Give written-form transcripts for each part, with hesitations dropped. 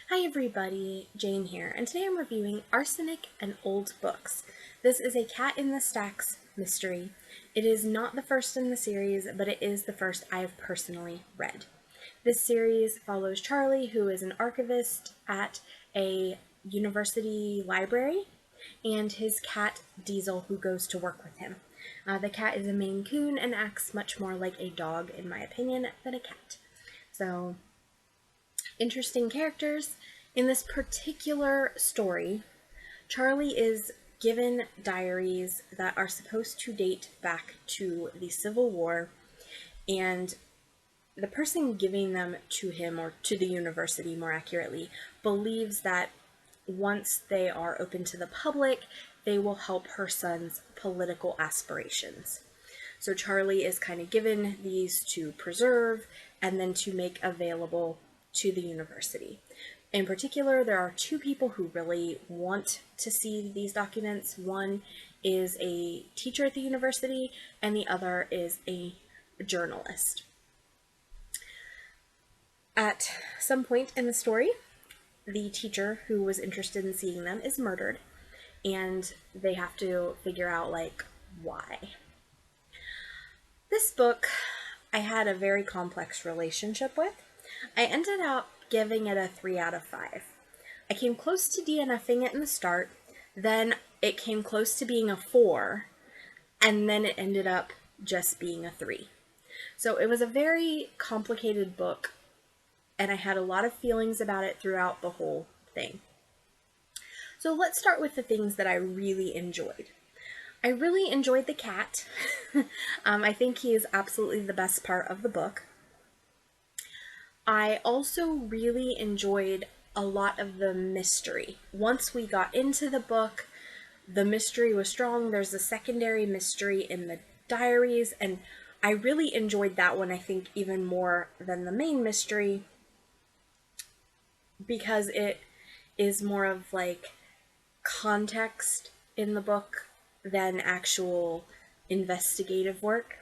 Hi everybody, Jane here, and today I'm reviewing Arsenic and Old Books. This is a Cat in the Stacks mystery. It is not the first in the series, but it is the first I have personally read. This series follows Charlie, who is an archivist at a university library, and his cat Diesel, who goes to work with him. The cat is a Maine Coon and acts much more like a dog, in my opinion, than a cat. So, interesting characters. In this particular story, Charlie is given diaries that are supposed to date back to the Civil War, and the person giving them to him, or to the university more accurately, believes that once they are open to the public, they will help her son's political aspirations. So Charlie is kind of given these to preserve and then to make available to the university. In particular, there are two people who really want to see these documents. One is a teacher at the university, and the other is a journalist. At some point in the story, the teacher who was interested in seeing them is murdered, and they have to figure out, why. This book I had a very complex relationship with. I ended up giving it a 3 out of 5. I came close to DNFing it in the start, then it came close to being a 4, and then it ended up just being a 3. So it was a very complicated book, and I had a lot of feelings about it throughout the whole thing. So let's start with the things that I really enjoyed. I really enjoyed the cat. I think he is absolutely the best part of the book. I also really enjoyed a lot of the mystery. Once we got into the book, the mystery was strong. There's a secondary mystery in the diaries, and I really enjoyed that one, I think, even more than the main mystery, because it is more of context in the book than actual investigative work.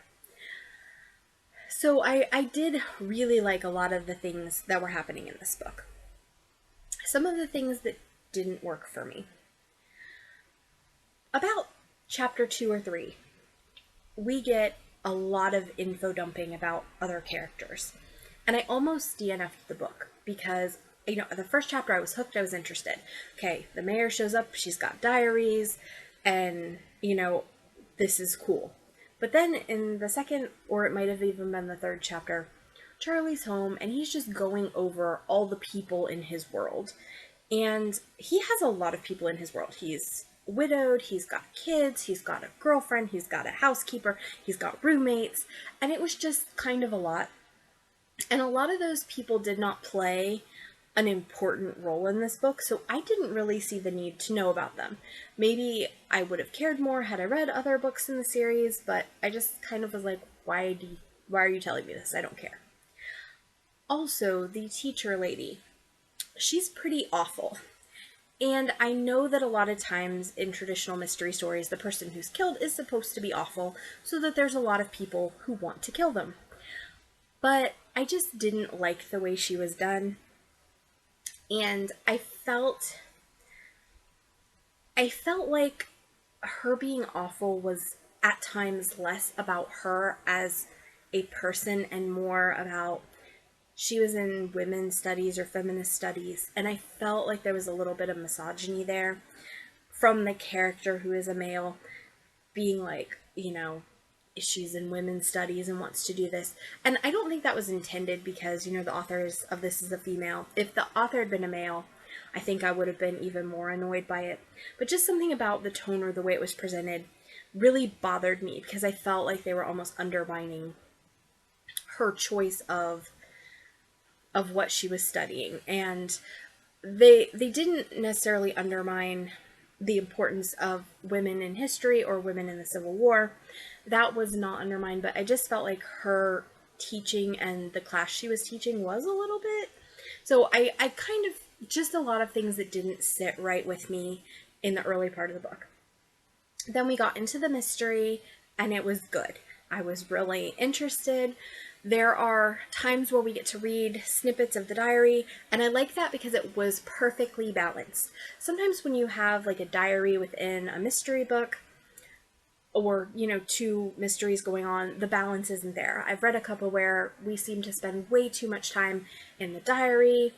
So I did really like a lot of the things that were happening in this book. Some of the things that didn't work for me. About chapter 2 or 3, we get a lot of info dumping about other characters. And I almost DNF'd the book because, the first chapter I was hooked, I was interested. Okay, the mayor shows up, she's got diaries, and, this is cool. But then in the second, or it might have even been the third chapter, Charlie's home and he's just going over all the people in his world. And he has a lot of people in his world. He's widowed, he's got kids, he's got a girlfriend, he's got a housekeeper, he's got roommates, and it was just kind of a lot. And a lot of those people did not play an important role in this book, so I didn't really see the need to know about them. Maybe I would have cared more had I read other books in the series, but I just kind of was like, why are you telling me this? I don't care. Also, the teacher lady, she's pretty awful. And I know that a lot of times in traditional mystery stories, the person who's killed is supposed to be awful, so that there's a lot of people who want to kill them. But I just didn't like the way she was done. And I felt like her being awful was at times less about her as a person and more about, she was in women's studies or feminist studies, and I felt like there was a little bit of misogyny there from the character who is a male being like, she's in women's studies and wants to do this. And I don't think that was intended because, the author of this is a female. If the author had been a male, I think I would have been even more annoyed by it. But just something about the tone or the way it was presented really bothered me because I felt like they were almost undermining her choice of what she was studying. And they didn't necessarily undermine the importance of women in history or women in the Civil War. That was not undermined, but I just felt like her teaching and the class she was teaching was a little bit. So I kind of, just a lot of things that didn't sit right with me in the early part of the book. Then we got into the mystery, and it was good. I was really interested. There are times where we get to read snippets of the diary, and I like that because it was perfectly balanced. Sometimes when you have like a diary within a mystery book, or, two mysteries going on, the balance isn't there. I've read a couple where we seem to spend way too much time in the diary,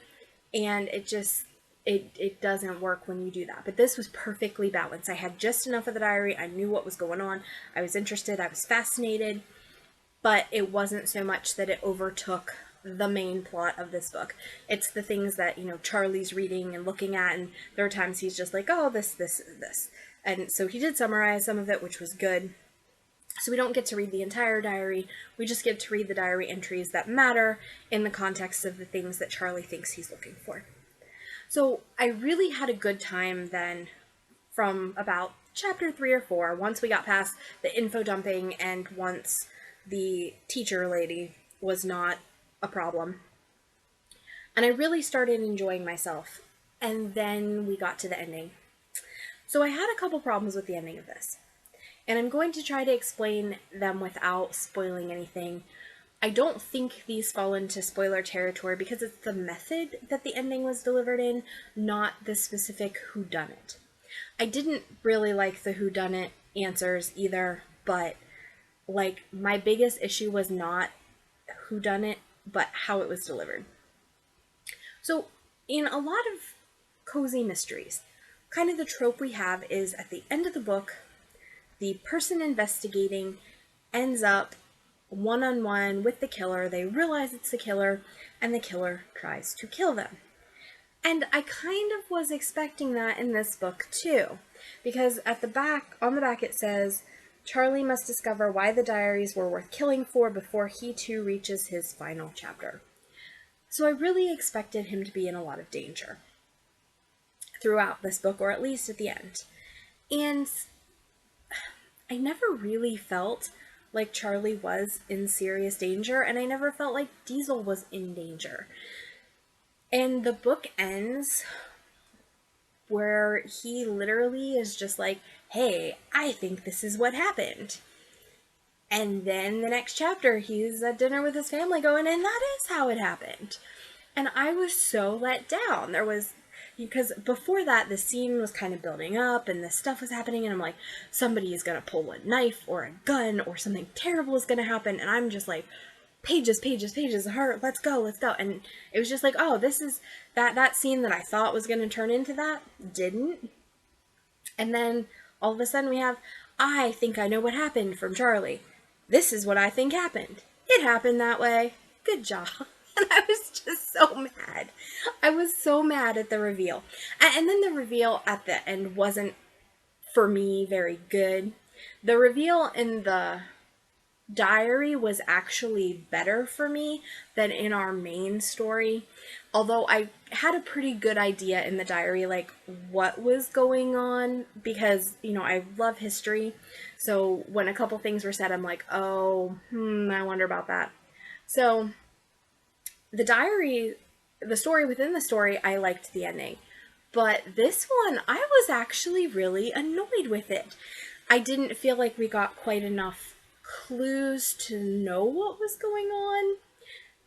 and it doesn't work when you do that. But this was perfectly balanced. I had just enough of the diary. I knew what was going on. I was interested. I was fascinated. But it wasn't so much that it overtook the main plot of this book. It's the things that, Charlie's reading and looking at, and there are times he's just like, oh, this. And so he did summarize some of it, which was good. So we don't get to read the entire diary. We just get to read the diary entries that matter in the context of the things that Charlie thinks he's looking for. So I really had a good time then from about chapter 3 or 4, once we got past the info dumping and once the teacher lady was not a problem. And I really started enjoying myself. And then we got to the ending. So I had a couple problems with the ending of this. And I'm going to try to explain them without spoiling anything. I don't think these fall into spoiler territory because it's the method that the ending was delivered in, not the specific whodunit. I didn't really like the whodunit answers either, but my biggest issue was not whodunit, but how it was delivered. So in a lot of cozy mysteries, kind of the trope we have is at the end of the book, the person investigating ends up one-on-one with the killer. They realize it's the killer, and the killer tries to kill them. And I kind of was expecting that in this book too, because on the back it says, Charlie must discover why the diaries were worth killing for before he too reaches his final chapter. So I really expected him to be in a lot of danger throughout this book, or at least at the end. And I never really felt like Charlie was in serious danger, and I never felt like Diesel was in danger. And the book ends where he literally is just like, hey, I think this is what happened. And then the next chapter, he's at dinner with his family going, and that is how it happened. And I was so let down. Because before that, the scene was kind of building up and this stuff was happening, and I'm like, somebody is going to pull a knife or a gun or something terrible is going to happen. And I'm just like, pages of heart, let's go. And it was just like, oh, this is that scene that I thought was going to turn into that didn't. And then all of a sudden we have, I think I know what happened from Charlie. This is what I think happened. It happened that way. Good job. And I was just so mad. I was so mad at the reveal. And then the reveal at the end wasn't, for me, very good. The reveal in the diary was actually better for me than in our main story. Although I had a pretty good idea in the diary, what was going on, because, I love history. So when a couple things were said, I'm like, oh, I wonder about that. So the story within the story, I liked the ending. But this one, I was actually really annoyed with it. I didn't feel like we got quite enough clues to know what was going on.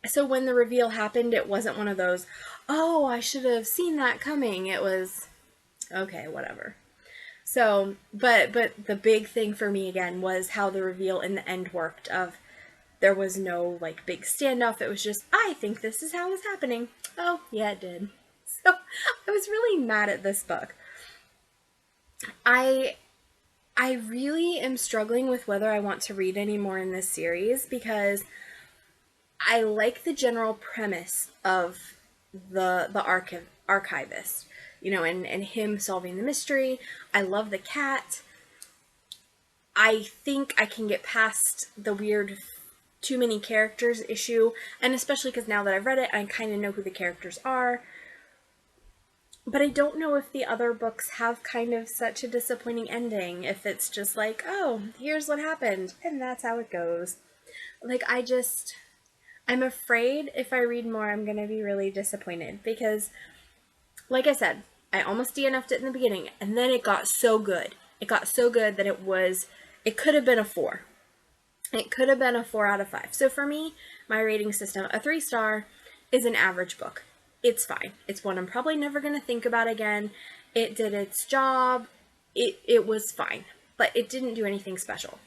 So when the reveal happened, it wasn't one of those, oh, I should have seen that coming. It was, okay, whatever. So, but the big thing for me again was how the reveal in the end worked. There was no big standoff. It was just, I think this is how it's happening. Oh, yeah, it did. So I was really mad at this book. I really am struggling with whether I want to read any more in this series, because I like the general premise of the archivist, and him solving the mystery. I love the cat. I think I can get past the weird too many characters issue, and especially because now that I've read it, I kind of know who the characters are. But I don't know if the other books have kind of such a disappointing ending, if it's just like, oh, here's what happened, and that's how it goes. I'm afraid if I read more, I'm going to be really disappointed, because, like I said, I almost DNF'd it in the beginning, and then it got so good. It got so good that it could have been a 4. It could have been a 4 out of 5. So for me, my rating system, a 3-star is an average book. It's fine. It's one I'm probably never going to think about again. It did its job. It was fine, but it didn't do anything special.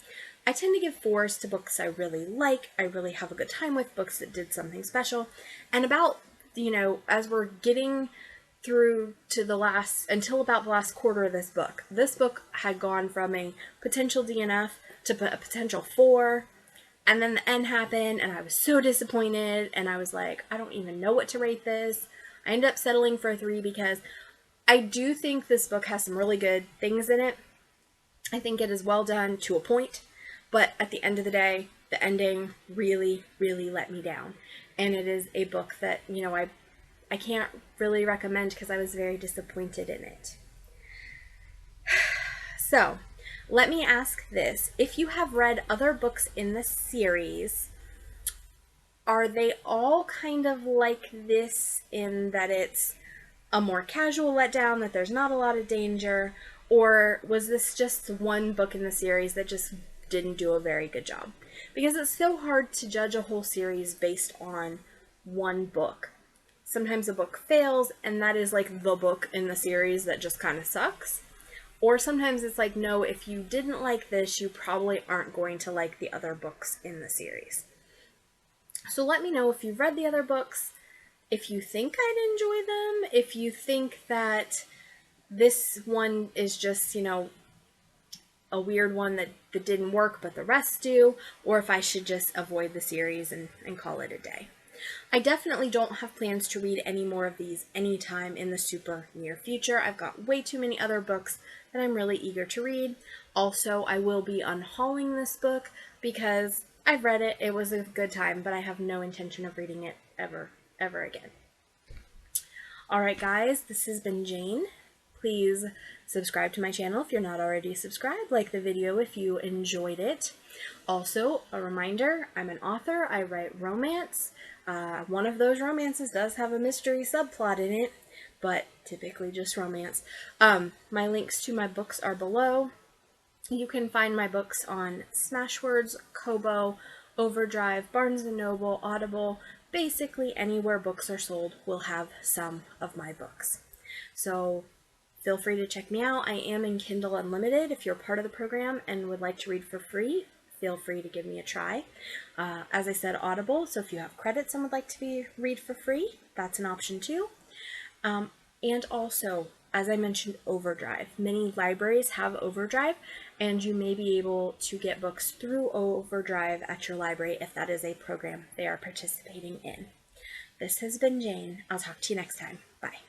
I tend to give 4s to books I really like. I really have a good time with books that did something special. And about, as we're getting through to until about the last quarter of this book had gone from a potential DNF to a potential 4. And then the end happened, and I was so disappointed, and I was like, I don't even know what to rate this. I ended up settling for a 3 because I do think this book has some really good things in it. I think it is well done to a point, but at the end of the day, the ending really, really let me down. And it is a book that, I can't really recommend because I was very disappointed in it. So, let me ask this. If you have read other books in the series, are they all kind of like this in that it's a more casual letdown, that there's not a lot of danger, or was this just one book in the series that just didn't do a very good job? Because it's so hard to judge a whole series based on one book. Sometimes a book fails, and that is like the book in the series that just kind of sucks. Or sometimes it's like, no, if you didn't like this, you probably aren't going to like the other books in the series. So let me know if you've read the other books, if you think I'd enjoy them, if you think that this one is just, a weird one that didn't work but the rest do, or if I should just avoid the series and call it a day. I definitely don't have plans to read any more of these anytime in the super near future. I've got way too many other books that I'm really eager to read. Also, I will be unhauling this book because I've read it. It was a good time, but I have no intention of reading it ever again. Alright guys, this has been Jane. Please subscribe to my channel if you're not already subscribed. Like the video if you enjoyed it. Also, a reminder, I'm an author. I write romance. One of those romances does have a mystery subplot in it, but typically just romance. My links to my books are below. You can find my books on Smashwords, Kobo, Overdrive, Barnes & Noble, Audible. Basically anywhere books are sold will have some of my books. So feel free to check me out. I am in Kindle Unlimited. If you're part of the program and would like to read for free, feel free to give me a try. As I said, Audible, so if you have credits and would like to read for free, that's an option too. And also, as I mentioned, Overdrive. Many libraries have Overdrive, and you may be able to get books through Overdrive at your library if that is a program they are participating in. This has been Jane. I'll talk to you next time. Bye.